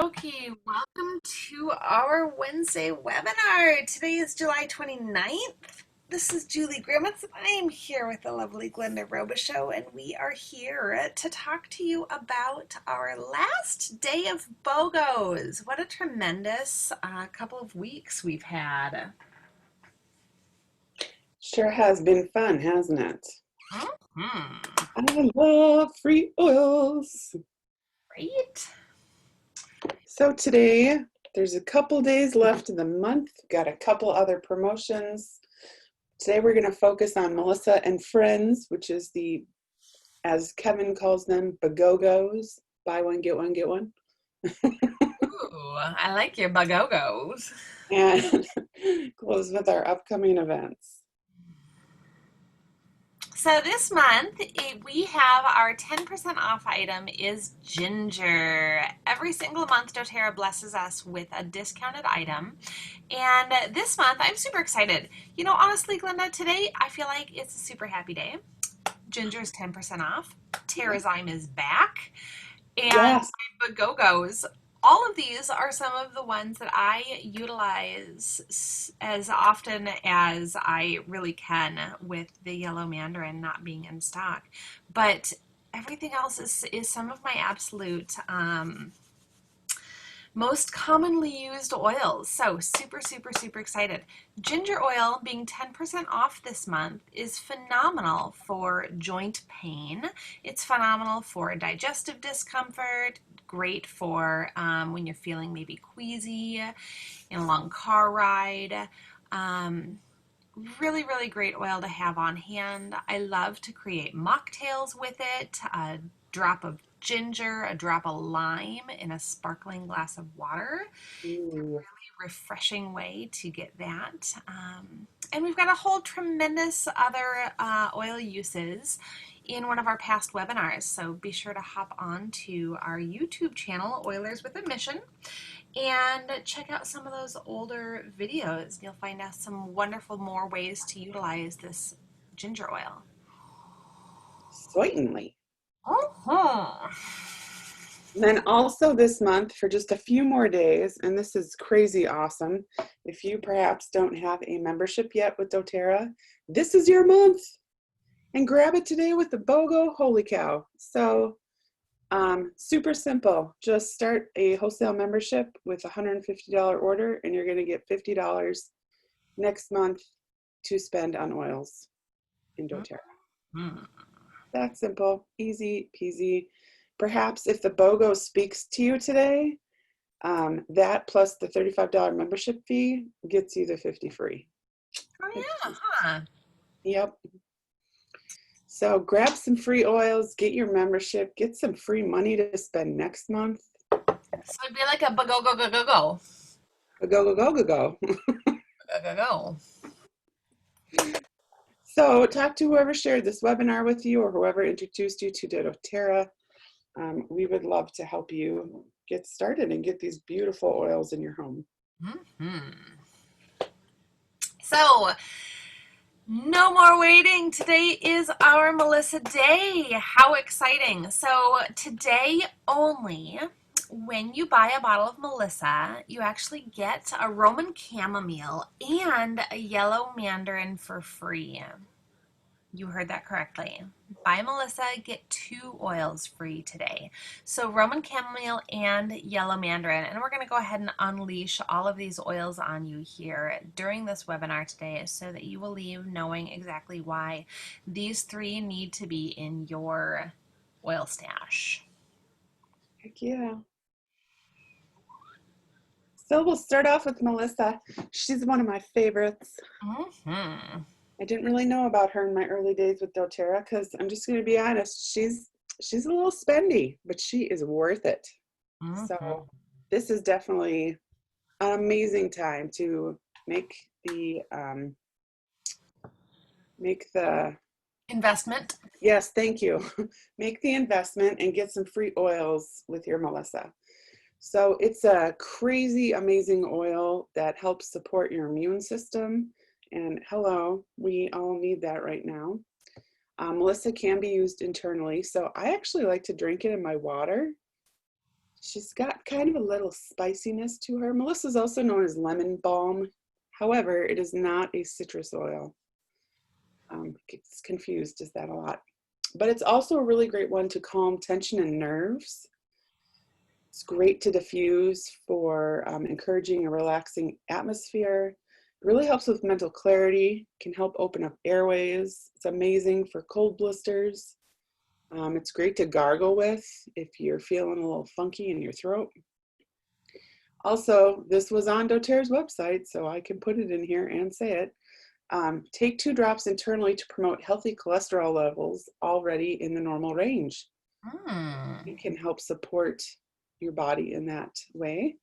Okay, welcome to our Wednesday webinar. Today is July 29th. This is Julie Grimmett. I'm here with the lovely Glenda Robichaux, and we are here to talk to you about our last day of BOGOs. What a tremendous couple of weeks we've had. Sure has been fun, hasn't it? Hmm. I love free oils. Right? So today, there's a couple days left in the month. Got a couple other promotions. Today we're going to focus on Melissa and Friends, which is the, as Kevin calls them, BOGOs. Buy one, get one, get one. Ooh, I like your BOGOs. And close with our upcoming events. So this month we have our 10% off item is ginger. Every single month doTERRA blesses us with a discounted item. And this month I'm super excited. You know, honestly, Glenda, today I feel like it's a super happy day. Ginger is 10% off. TerraZyme is back. And Yes. my BOGOs, all of these are some of the ones that I utilize as often as I really can with the yellow mandarin not being in stock. But everything else is some of my absolute most commonly used oils. So super, super, super excited. Ginger oil being 10% off this month is phenomenal for joint pain. It's phenomenal for digestive discomfort, great for when you're feeling maybe queasy in a long car ride. Um, Really, really great oil to have on hand. I love to create mocktails with it. A drop of ginger, a drop of lime in a sparkling glass of water. Ooh. Really refreshing way to get that. And we've got a whole tremendous other oil uses in one of our past webinars. So be sure to hop on to our YouTube channel, Oilers with a Mission, and check out some of those older videos. You'll find out some wonderful more ways to utilize this ginger oil. Certainly. Uh-huh. And then also this month, for just a few more days, and this is crazy awesome, if you perhaps don't have a membership yet with doTERRA, this is your month. And grab it today with the BOGO. Holy cow. So super simple. Just start a wholesale membership with a $150 order, and you're going to get $50 next month to spend on oils in doTERRA. Mm-hmm. That's simple, easy peasy. Perhaps if the BOGO speaks to you today, that plus the $35 membership fee gets you the 50 free. Oh It's yeah, just, huh? yep. So grab some free oils, get your membership, get some free money to spend next month. So it'd be like a go go go go go Go, go, go, go, go. go go go. So talk to whoever shared this webinar with you or whoever introduced you to doTERRA. We would love to help you get started and get these beautiful oils in your home. Mm-hmm. So no more waiting. Today is our Melissa Day. How exciting. So today only, when you buy a bottle of Melissa, you actually get a Roman chamomile and a yellow mandarin for free. You heard that correctly. Buy Melissa, get 2 oils free today. So Roman chamomile and yellow mandarin. And we're going to go ahead and unleash all of these oils on you here during this webinar today so that you will leave knowing exactly why these 3 need to be in your oil stash. Heck yeah. So we'll start off with Melissa. She's one of my favorites. Mm-hmm. I didn't really know about her in my early days with doTERRA because I'm just going to be honest, she's a little spendy, but she is worth it. Mm-hmm. So this is definitely an amazing time to make the make the Investment. yes, thank you. Make the investment and get some free oils with your Melissa. So it's a crazy amazing oil that helps support your immune system. And hello, we all need that right now. Melissa can be used internally, so I actually like to drink it in my water. She's got kind of a little spiciness to her. Melissa's also known as lemon balm. However, it is not a citrus oil. Gets confused as that a lot. But it's also a really great one to calm tension and nerves. It's great to diffuse for encouraging a relaxing atmosphere. It really helps with mental clarity, can help open up airways. It's amazing for cold blisters. It's great to gargle with if you're feeling a little funky in your throat. Also, this was on doTERRA's website, so I can put it in here and say it. Take 2 drops internally to promote healthy cholesterol levels already in the normal range. It can help support your body in that way.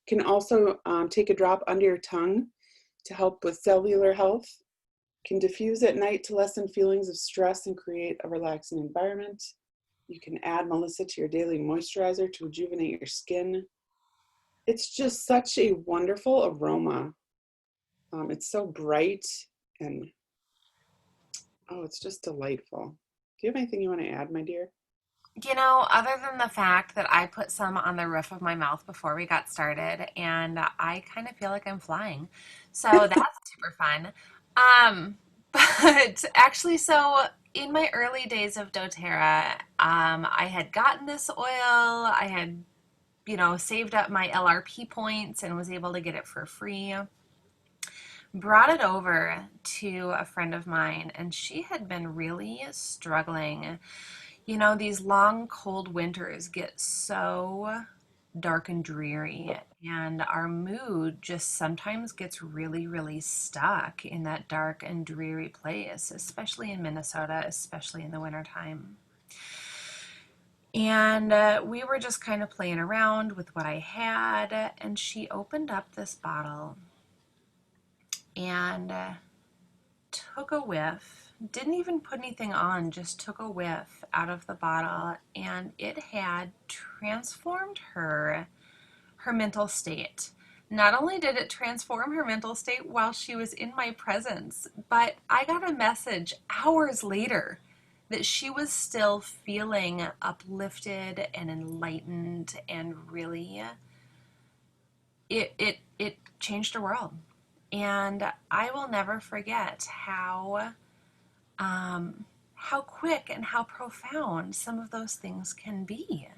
Can also take a drop under your tongue to help with cellular health. Can diffuse at night to lessen feelings of stress and create a relaxing environment. You can add Melissa to your daily moisturizer to rejuvenate your skin. It's just such a wonderful aroma. It's so bright and, oh, it's just delightful. Do you have anything you want to add, my dear? You know, other than the fact that I put some on the roof of my mouth before we got started, and I kind of feel like I'm flying. So that's super fun. Um, but actually, so in my early days of doTERRA, I had gotten this oil. I had, saved up my LRP points and was able to get it for free. Brought it over to a friend of mine, and she had been really struggling. These long, cold winters get so dark and dreary, and our mood just sometimes gets really, really stuck in that dark and dreary place, especially in Minnesota, especially in the wintertime. And we were just kind of playing around with what I had, and she opened up this bottle and took a whiff, didn't even put anything on, just took a whiff out of the bottle, and it had transformed her mental state. Not only did it transform her mental state while she was in my presence, but I got a message hours later that she was still feeling uplifted and enlightened, and really it changed her world. And I will never forget how quick and how profound some of those things can be.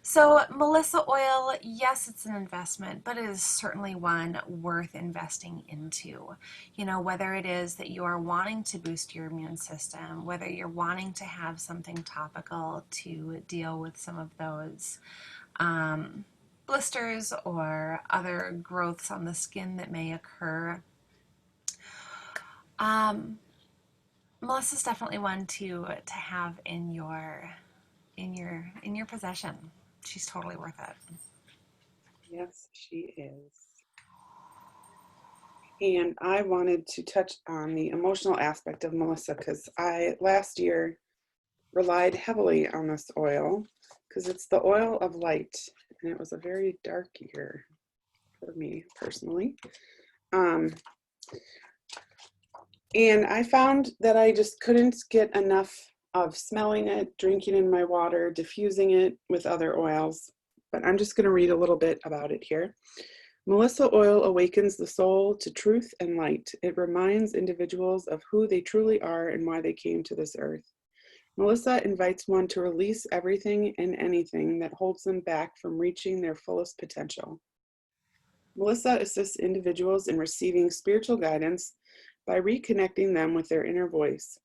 So, Melissa oil, yes, it's an investment, but it is certainly one worth investing into. Whether it is that you are wanting to boost your immune system, whether you're wanting to have something topical to deal with some of those blisters or other growths on the skin that may occur. Melissa's definitely one to have in your possession. She's totally worth it. Yes, she is. And I wanted to touch on the emotional aspect of Melissa because I last year relied heavily on this oil because it's the oil of light, and it was a very dark year for me personally. And I found that I just couldn't get enough of smelling it, drinking in my water, diffusing it with other oils. But I'm just going to read a little bit about it here. Melissa oil awakens the soul to truth and light. It reminds individuals of who they truly are and why they came to this earth. Melissa invites one to release everything and anything that holds them back from reaching their fullest potential. Melissa assists individuals in receiving spiritual guidance by reconnecting them with their inner voice.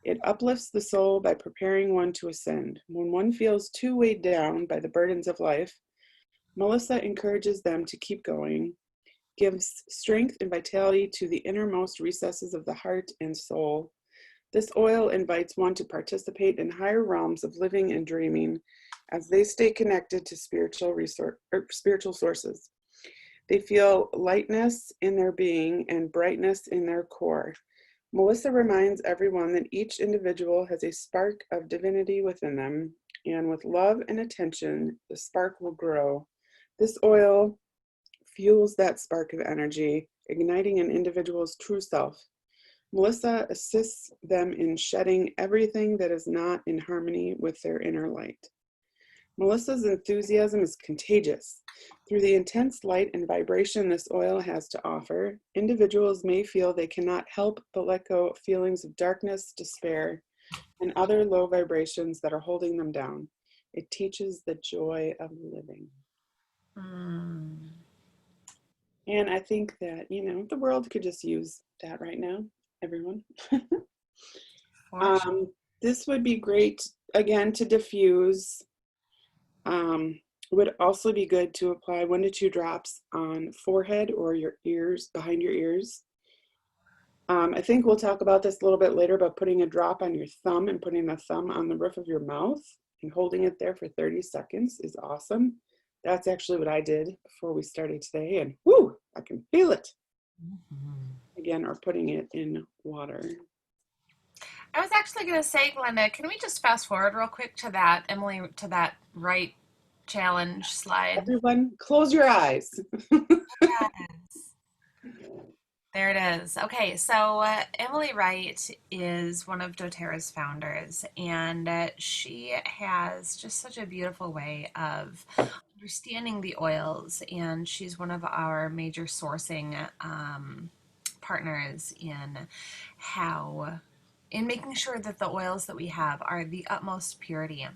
It uplifts the soul by preparing one to ascend. When one feels too weighed down by the burdens of life, Melissa encourages them to keep going, gives strength and vitality to the innermost recesses of the heart and soul. This oil invites one to participate in higher realms of living and dreaming as they stay connected to spiritual sources. They feel lightness in their being and brightness in their core. Melissa reminds everyone that each individual has a spark of divinity within them, and with love and attention, the spark will grow. This oil fuels that spark of energy, igniting an individual's true self. Melissa assists them in shedding everything that is not in harmony with their inner light. Melissa's enthusiasm is contagious. Through the intense light and vibration this oil has to offer, individuals may feel they cannot help but let go of feelings of darkness, despair, and other low vibrations that are holding them down. It teaches the joy of living. Mm. And I think that, the world could just use that right now, everyone. For sure. This would be great, again, to diffuse. Would also be good to apply 1 to 2 drops on forehead or your ears, behind your ears. I think we'll talk about this a little bit later, but putting a drop on your thumb and putting the thumb on the roof of your mouth and holding it there for 30 seconds is awesome. That's actually what I did before we started today, and whoo, I can feel it. Again, or putting it in water. I was actually going to say, Glenda, can we just fast forward real quick to that, Emily, to that right challenge slide? Everyone, close your eyes. Yes. There it is. Okay, so Emily Wright is one of doTERRA's founders, and she has just such a beautiful way of understanding the oils, and she's one of our major sourcing partners in making sure that the oils that we have are the utmost purity.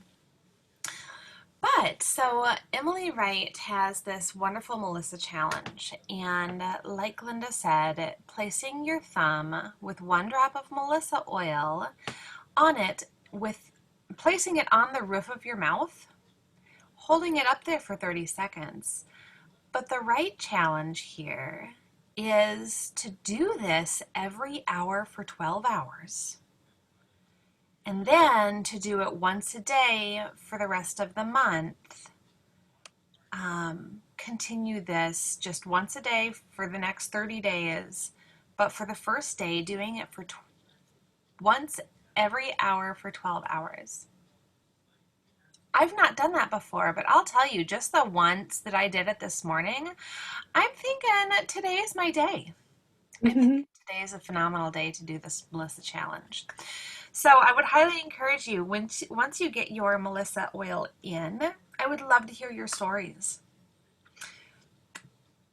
But so Emily Wright has this wonderful Melissa challenge, and like Glenda said, placing your thumb with 1 drop of Melissa oil on it, with placing it on the roof of your mouth, holding it up there for 30 seconds. But the right challenge here is to do this every hour for 12 hours. And then to do it once a day for the rest of the month. Continue this just once a day for the next 30 days, but for the first day, doing it for once every hour for 12 hours. I've not done that before, but I'll tell you, just the once that I did it this morning, I'm thinking today is my day. I think today is a phenomenal day to do this Melissa challenge. So I would highly encourage you, once you get your Melissa oil in, I would love to hear your stories.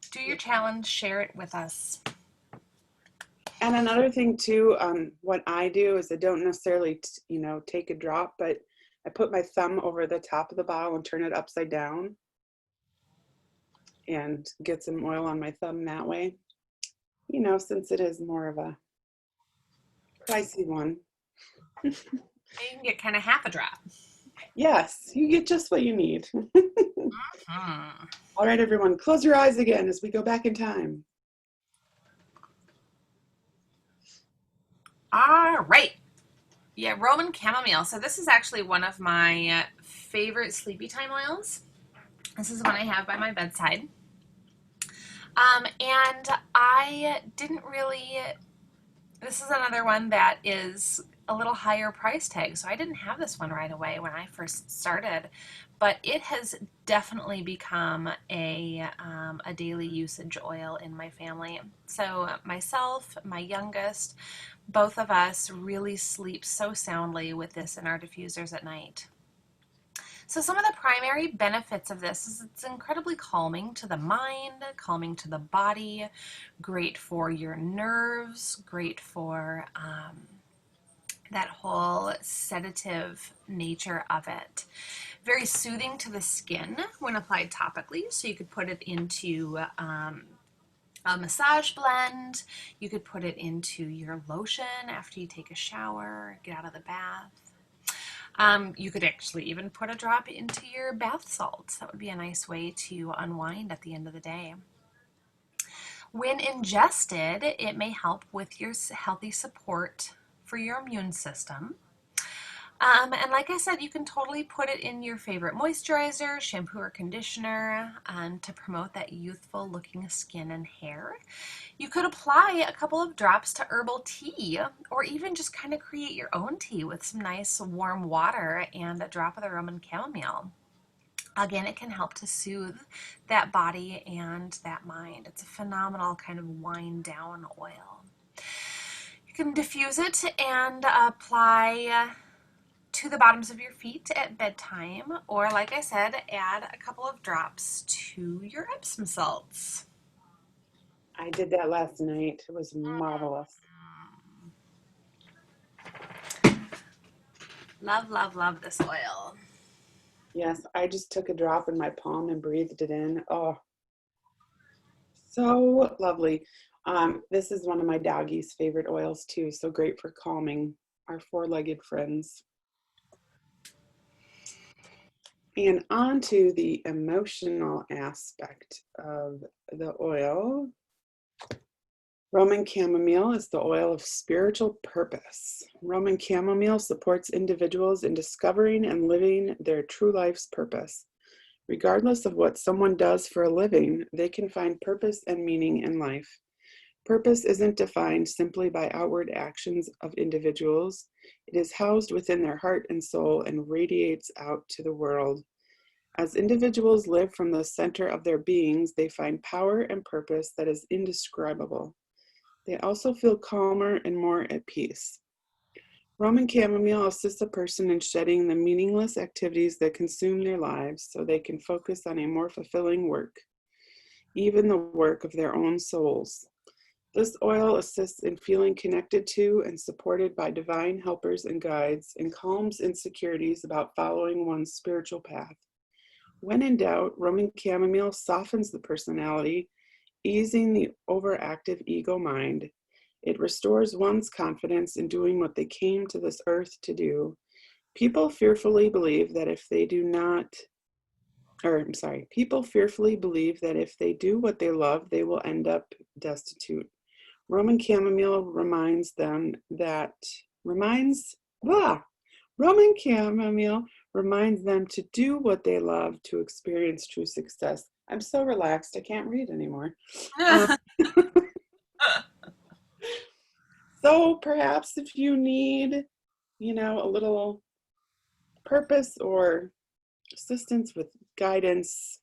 Do your challenge, share it with us. And another thing too, what I do is I don't necessarily, take a drop, but I put my thumb over the top of the bottle and turn it upside down and get some oil on my thumb that way. Since it is more of a pricey one. You can get kind of half a drop. Yes, you get just what you need. All right, everyone, close your eyes again as we go back in time. All right. Yeah, Roman chamomile. So this is actually one of my favorite sleepy time oils. This is one I have by my bedside. And I didn't really, this is another one that is a little higher price tag. So I didn't have this one right away when I first started, but it has definitely become a daily usage oil in my family. So myself, my youngest, both of us really sleep so soundly with this in our diffusers at night. So some of the primary benefits of this is it's incredibly calming to the mind, calming to the body, great for your nerves, great for that whole sedative nature of it. Very soothing to the skin when applied topically, so you could put it into a massage blend. You could put it into your lotion after you take a shower, get out of the bath. You could actually even put a drop into your bath salts. That would be a nice way to unwind at the end of the day. When ingested, it may help with your healthy support for your immune system. And like I said, you can totally put it in your favorite moisturizer, shampoo, or conditioner to promote that youthful looking skin and hair. You could apply a couple of drops to herbal tea, or even just kind of create your own tea with some nice warm water and a drop of the Roman chamomile. Again, it can help to soothe that body and that mind. It's a phenomenal kind of wind down oil. You can diffuse it and apply to the bottoms of your feet at bedtime, or like I said, add a couple of drops to your Epsom salts. I did that last night. It was marvelous. Love, love, love this oil. Yes, I just took a drop in my palm and breathed it in. Oh, so lovely. This is one of my doggies' favorite oils too. So great for calming our four-legged friends. And on to the emotional aspect of the oil. Roman chamomile is the oil of spiritual purpose. Roman chamomile supports individuals in discovering and living their true life's purpose. Regardless of what someone does for a living, they can find purpose and meaning in life. Purpose isn't defined simply by outward actions of individuals. It is housed within their heart and soul and radiates out to the world. As individuals live from the center of their beings, they find power and purpose that is indescribable. They also feel calmer and more at peace. Roman chamomile assists a person in shedding the meaningless activities that consume their lives so they can focus on a more fulfilling work, even the work of their own souls. This oil assists in feeling connected to and supported by divine helpers and guides and calms insecurities about following one's spiritual path. When in doubt, Roman chamomile softens the personality, easing the overactive ego mind. It restores one's confidence in doing what they came to this earth to do. People fearfully believe that if they do what they love, they will end up destitute. Roman chamomile Roman chamomile reminds them to do what they love to experience true success. I'm so relaxed, I can't read anymore. So perhaps if you need, a little purpose or assistance with guidance,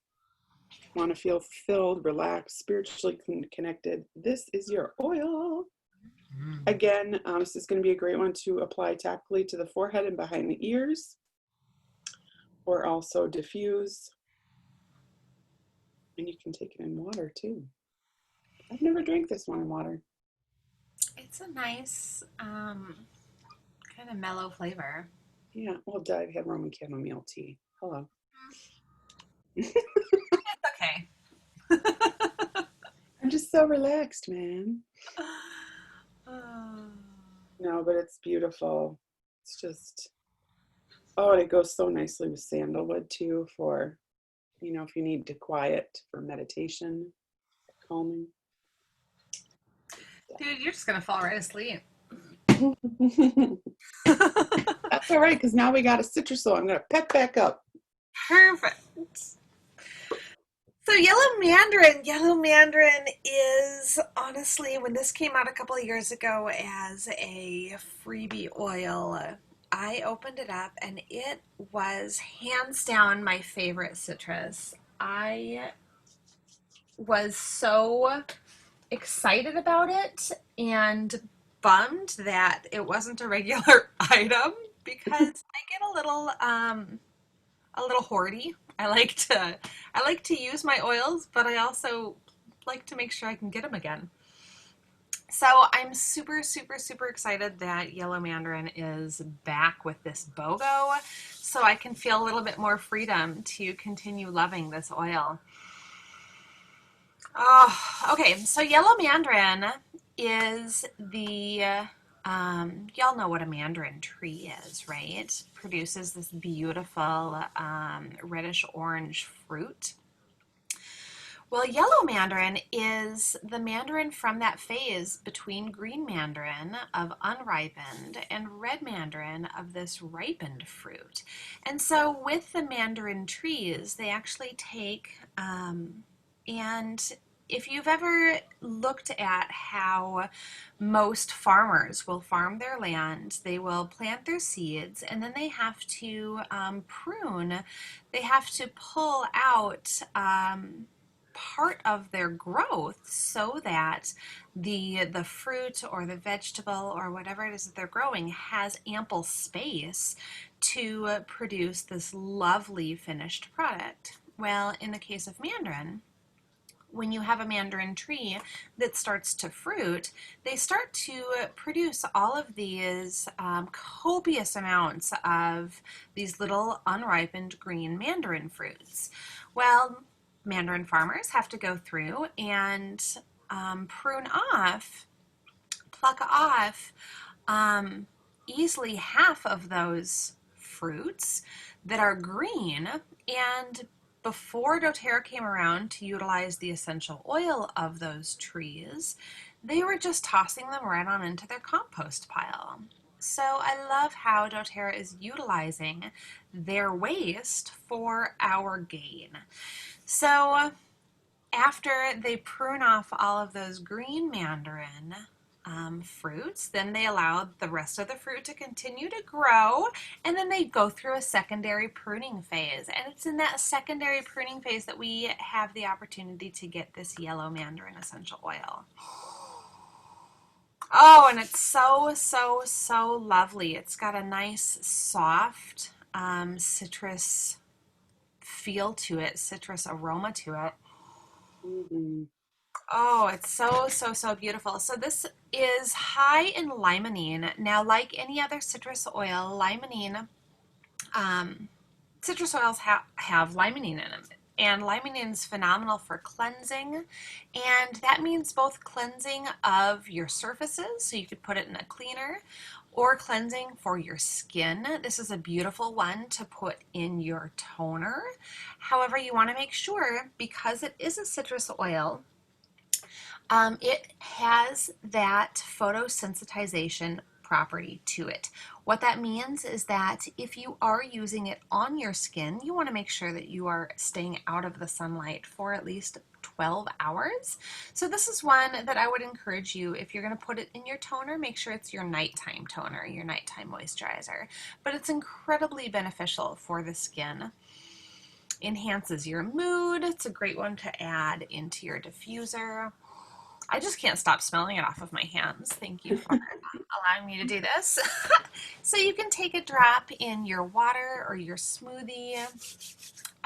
want to feel fulfilled, relaxed, spiritually connected, this is your oil. Again, this is going to be a great one to apply topically to the forehead and behind the ears, or also diffuse. And you can take it in water too. I've never drank this one in water. It's a nice, kind of mellow flavor. Yeah, well, I've had Roman chamomile tea. Hello. It's okay. I'm just so relaxed, man. No, but it's beautiful. It's just, and it goes so nicely with sandalwood too for, if you need to quiet for meditation, calming. Dude, you're just gonna fall right asleep. That's all right, because now we got a citrus oil. I'm going to pep back up. Perfect. So yellow mandarin is honestly, when this came out a couple of years ago as a freebie oil, I opened it up and it was hands down my favorite citrus. I was so excited about it and bummed that it wasn't a regular item because I get a little hoardy. I like to use my oils, but I also like to make sure I can get them again. So I'm super, super, super excited that Yellow Mandarin is back with this BOGO so I can feel a little bit more freedom to continue loving this oil. Oh, okay. So Yellow Mandarin is y'all know what a mandarin tree is, right? Produces this beautiful reddish orange fruit. Well, yellow mandarin is the mandarin from that phase between green mandarin of unripened and red mandarin of this ripened fruit. And so with the mandarin trees, they actually take and if you've ever looked at how most farmers will farm their land, they will plant their seeds and then they have to prune, they have to pull out part of their growth so that the fruit or the vegetable or whatever it is that they're growing has ample space to produce this lovely finished product. Well, in the case of mandarin, when you have a mandarin tree that starts to fruit, they start to produce all of these copious amounts of these little unripened green mandarin fruits. Well, mandarin farmers have to go through and prune off, pluck off easily half of those fruits that are green. And before doTERRA came around to utilize the essential oil of those trees, they were just tossing them right on into their compost pile. So I love how doTERRA is utilizing their waste for our gain. So after they prune off all of those green mandarin fruits, then they allow the rest of the fruit to continue to grow, and then they go through a secondary pruning phase. And it's in that secondary pruning phase that we have the opportunity to get this yellow mandarin essential oil. Oh, and it's so, so, so lovely. It's got a nice, soft citrus feel to it, citrus aroma to it. Mm-hmm. Oh, it's so, so, so beautiful. So this is high in limonene. Now, like any other citrus oil, um, citrus oils have limonene in them. And limonene is phenomenal for cleansing. And that means both cleansing of your surfaces, so you could put it in a cleaner, or cleansing for your skin. This is a beautiful one to put in your toner. However, you want to make sure, because it is a citrus oil, it has that photosensitization property to it. What that means is that if you are using it on your skin, you want to make sure that you are staying out of the sunlight for at least 12 hours. So this is one that I would encourage you, if you're going to put it in your toner, make sure it's your nighttime toner, your nighttime moisturizer. But it's incredibly beneficial for the skin. Enhances your mood. It's a great one to add into your diffuser. I just can't stop smelling it off of my hands. Thank you for allowing me to do this. So you can take a drop in your water or your smoothie.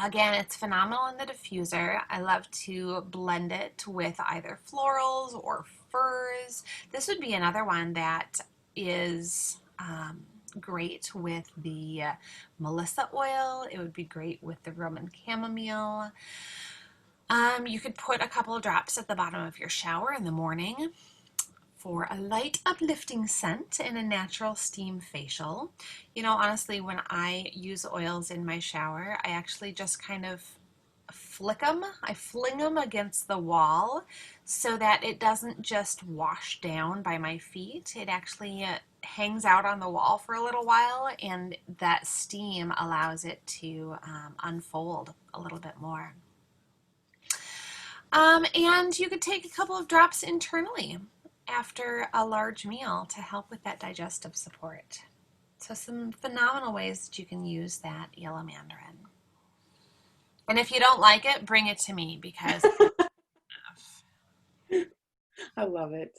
Again, it's phenomenal in the diffuser. I love to blend it with either florals or furs. This would be another one that is great with the Melissa oil. It would be great with the Roman chamomile. You could put a couple of drops at the bottom of your shower in the morning for a light uplifting scent and a natural steam facial. You know, honestly, when I use oils in my shower, I actually just kind of I fling them against the wall so that it doesn't just wash down by my feet. It actually hangs out on the wall for a little while, and that steam allows it to unfold a little bit more. And you could take a couple of drops internally after a large meal to help with that digestive support. So some phenomenal ways that you can use that yellow mandarin. And if you don't like it, bring it to me because I love it.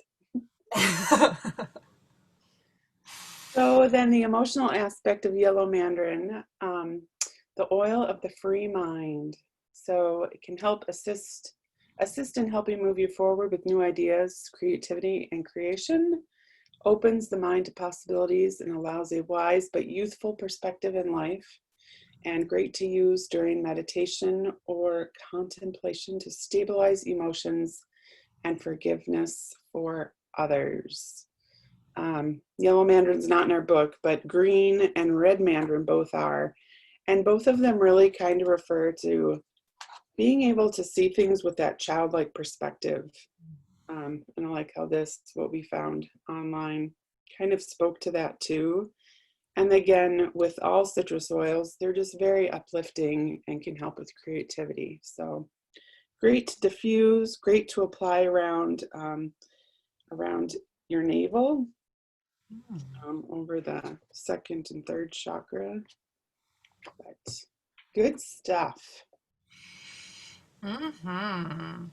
So then the emotional aspect of yellow mandarin, the oil of the free mind. So it can help assist in helping move you forward with new ideas, creativity, and creation. Opens the mind to possibilities and allows a wise but youthful perspective in life. And great to use during meditation or contemplation to stabilize emotions and forgiveness for others. Yellow mandarin's not in our book, but green and red mandarin both are. And both of them really kind of refer to being able to see things with that childlike perspective. And I like how what we found online, kind of spoke to that too. And again, with all citrus oils, they're just very uplifting and can help with creativity. So great to diffuse, great to apply around your navel, over the second and third chakra. But good stuff. Mm-hmm.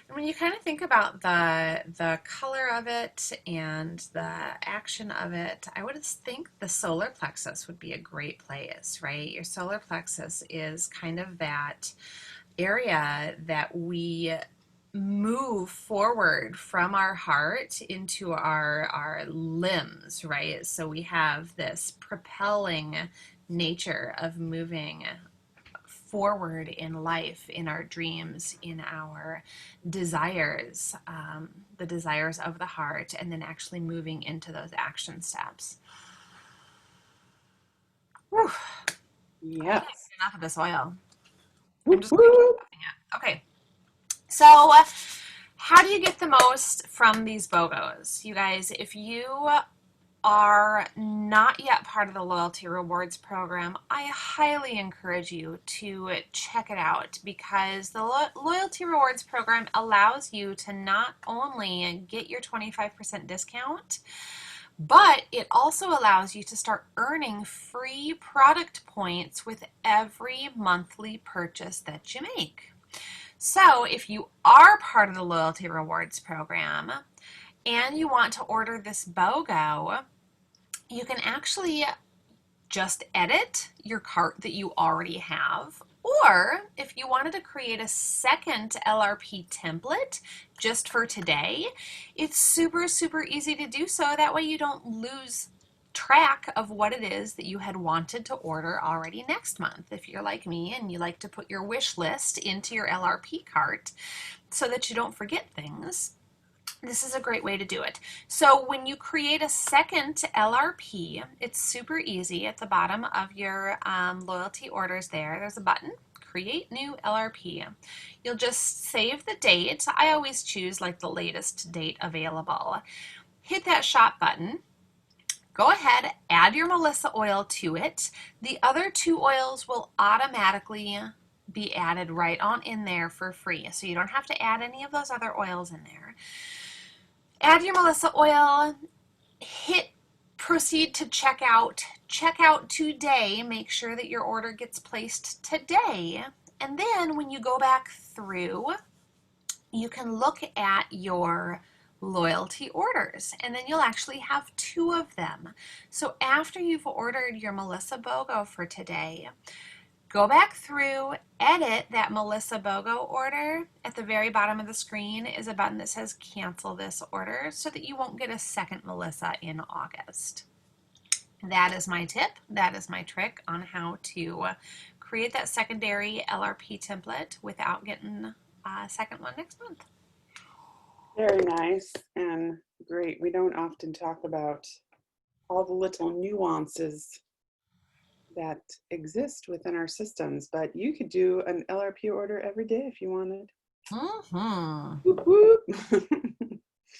And when you kind of think about the color of it and the action of it, I would think the solar plexus would be a great place, right? Your solar plexus is kind of that area that we move forward from our heart into our limbs, right? So we have this propelling nature of moving forward in life, in our dreams, in our desires, the desires of the heart, and then actually moving into those action steps. Whew, I can't Yes. get enough of this oil. I'm Whoop, just going to keep whoop. puffing it. Okay, so how do you get the most from these BOGOs? You guys, if you are not yet part of the Loyalty Rewards program, I highly encourage you to check it out because the Loyalty Rewards program allows you to not only get your 25% discount, but it also allows you to start earning free product points with every monthly purchase that you make. So if you are part of the Loyalty Rewards program and you want to order this BOGO, you can actually just edit your cart that you already have. Or if you wanted to create a second LRP template just for today, it's super, super easy to do so. That way you don't lose track of what it is that you had wanted to order already next month. If you're like me and you like to put your wish list into your LRP cart so that you don't forget things, this is a great way to do it. So when you create a second LRP, it's super easy. At the bottom of your loyalty orders there's a button, create new LRP. You'll just save the date. I always choose like the latest date available. Hit that shop button. Go ahead, add your Melissa oil to it. The other two oils will automatically be added right on in there for free. So you don't have to add any of those other oils in there. Add your Melissa oil, hit proceed to checkout. Checkout today. Make sure that your order gets placed today. And then when you go back through, you can look at your loyalty orders and then you'll actually have two of them. So after you've ordered your Melissa BOGO for today, go back through, edit that Melissa BOGO order. At the very bottom of the screen is a button that says cancel this order so that you won't get a second Melissa in August. That is my tip. That is my trick on how to create that secondary LRP template without getting a second one next month. Very nice and great. We don't often talk about all the little nuances that exist within our systems, but you could do an LRP order every day if you wanted. Mm-hmm. Whoop, whoop.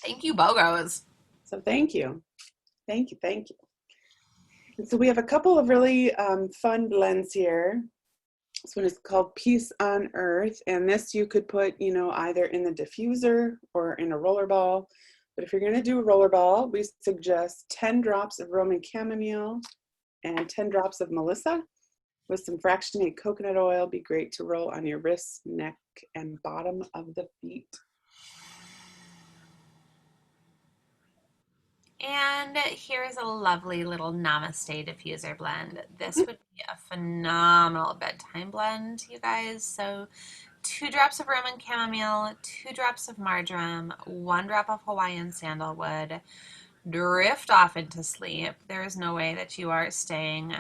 Thank you, BOGOs. So thank you. Thank you. Thank you. And so we have a couple of really fun blends here. This one is called Peace on Earth, and this you could put, either in the diffuser or in a roller ball. But if you're going to do a roller ball, we suggest 10 drops of Roman chamomile and 10 drops of Melissa with some fractionated coconut oil. Be great to roll on your wrists, neck, and bottom of the feet. And here is a lovely little Namaste diffuser blend. This would be a phenomenal bedtime blend, you guys. So 2 drops of Roman chamomile, 2 drops of marjoram, 1 drop of Hawaiian sandalwood. Drift off into sleep. There is no way that you are staying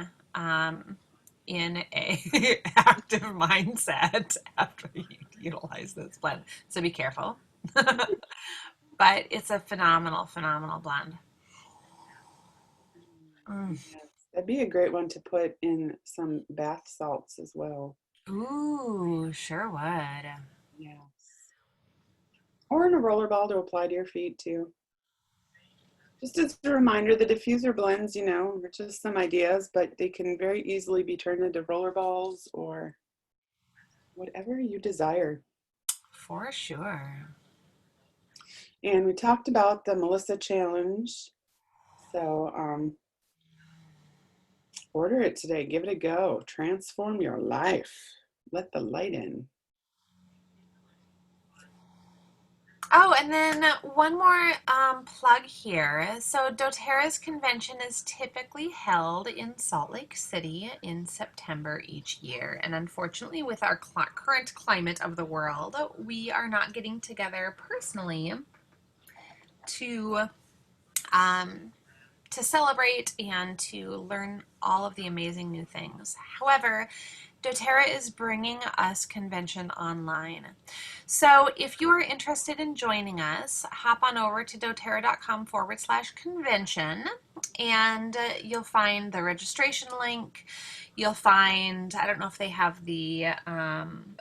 in a active mindset after you utilize this blend. So be careful. But it's a phenomenal, phenomenal blend. Mm. Yes, that'd be a great one to put in some bath salts as well. Ooh, sure would. Yes. Or in a roller ball to apply to your feet too. Just as a reminder, the diffuser blends, are just some ideas, but they can very easily be turned into roller balls or whatever you desire. For sure. And we talked about the Melissa Challenge. So order it today. Give it a go. Transform your life. Let the light in. Oh, and then one more plug here. So doTERRA's convention is typically held in Salt Lake City in September each year. And unfortunately, with our current climate of the world, we are not getting together personally to um, to celebrate and to learn all of the amazing new things. However, doTERRA is bringing us convention online. So if you are interested in joining us, hop on over to doterra.com/convention and you'll find the registration link. You'll find, I don't know if they have the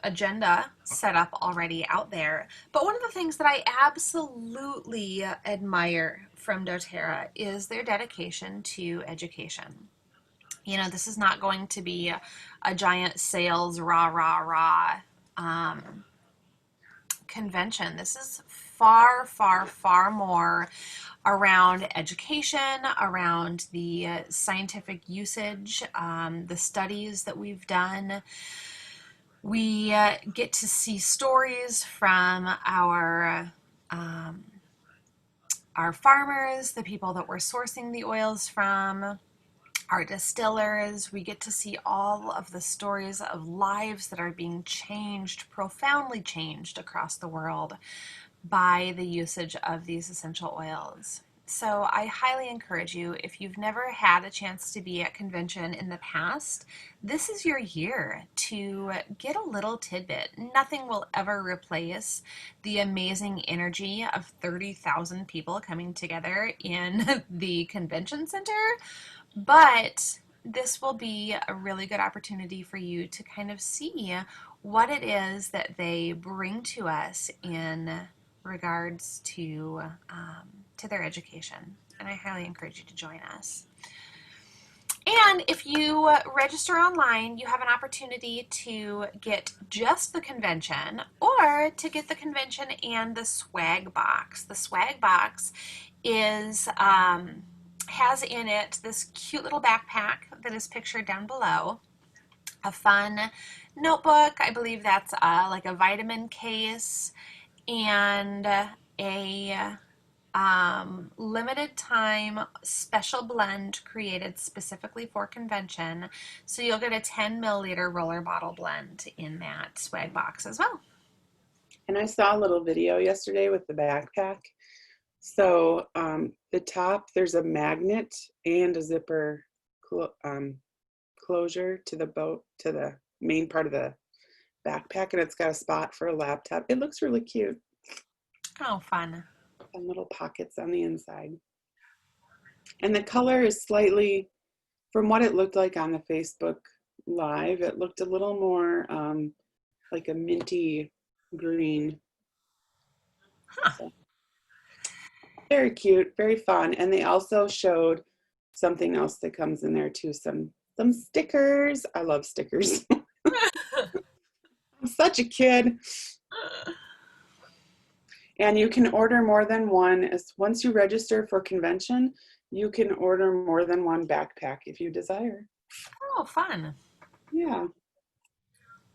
agenda set up already out there, but one of the things that I absolutely admire from doTERRA is their dedication to education. You know, this is not going to be a giant sales rah, rah, rah convention. This is far, far, far more around education, around the scientific usage, the studies that we've done. We get to see stories from our farmers, the people that we're sourcing the oils from, our distillers. We get to see all of the stories of lives that are being changed, profoundly changed across the world by the usage of these essential oils. So I highly encourage you, if you've never had a chance to be at convention in the past, this is your year to get a little tidbit. Nothing will ever replace the amazing energy of 30,000 people coming together in the convention center, but this will be a really good opportunity for you to kind of see what it is that they bring to us in regards to their education. And I highly encourage you to join us. And if you register online, you have an opportunity to get just the convention or to get the convention and the swag box. The swag box is has in it this cute little backpack that is pictured down below, a fun notebook, I believe that's like a vitamin case, and a limited time special blend created specifically for convention. So you'll get a 10 milliliter roller bottle blend in that swag box as well. And I saw a little video yesterday with the backpack. So the top, there's a magnet and a zipper closure to the main part of the backpack, and it's got a spot for a laptop. It looks really cute. Oh, fun. And little pockets on the inside. And the color is slightly, from what it looked like on the Facebook Live, it looked a little more like a minty green. Huh. So, very cute, very fun. And they also showed something else that comes in there too, some stickers. I love stickers. I'm such a kid. And you can order more than one. Once you register for convention, you can order more than one backpack if you desire. Oh, fun. Yeah.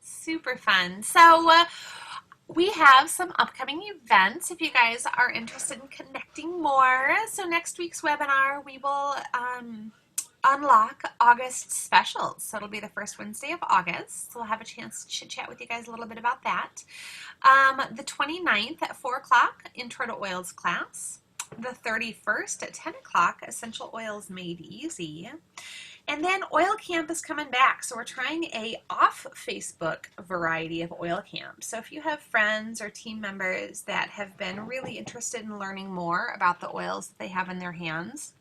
Super fun. So we have some upcoming events if you guys are interested in connecting more. So next week's webinar, we will unlock August specials. So it'll be the first Wednesday of August. So we'll have a chance to chit chat with you guys a little bit about that. The 29th at 4 o'clock, Intro to Oils class. The 31st at 10 o'clock, Essential Oils Made Easy. And then Oil Camp is coming back. So we're trying a off Facebook variety of Oil Camp. So if you have friends or team members that have been really interested in learning more about the oils that they have in their hands,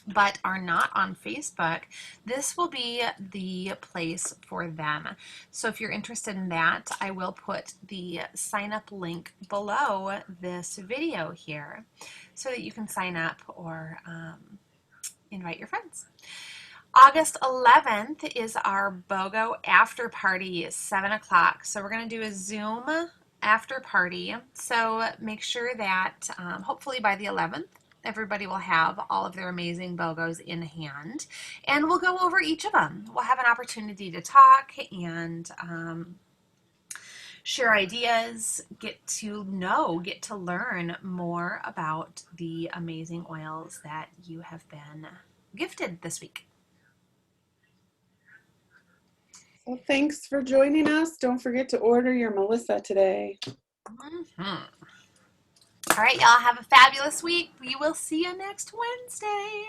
but are not on Facebook, this will be the place for them. So if you're interested in that, I will put the sign up link below this video here so that you can sign up or invite your friends. August 11th is our BOGO after party at 7 o'clock. So we're going to do a Zoom after party. So make sure that hopefully by the 11th, everybody will have all of their amazing BOGOs in hand, and we'll go over each of them. We'll have an opportunity to talk and share ideas, get to know, get to learn more about the amazing oils that you have been gifted this week. Well, thanks for joining us. Don't forget to order your Melissa today. Mm-hmm. All right, y'all have a fabulous week. We will see you next Wednesday.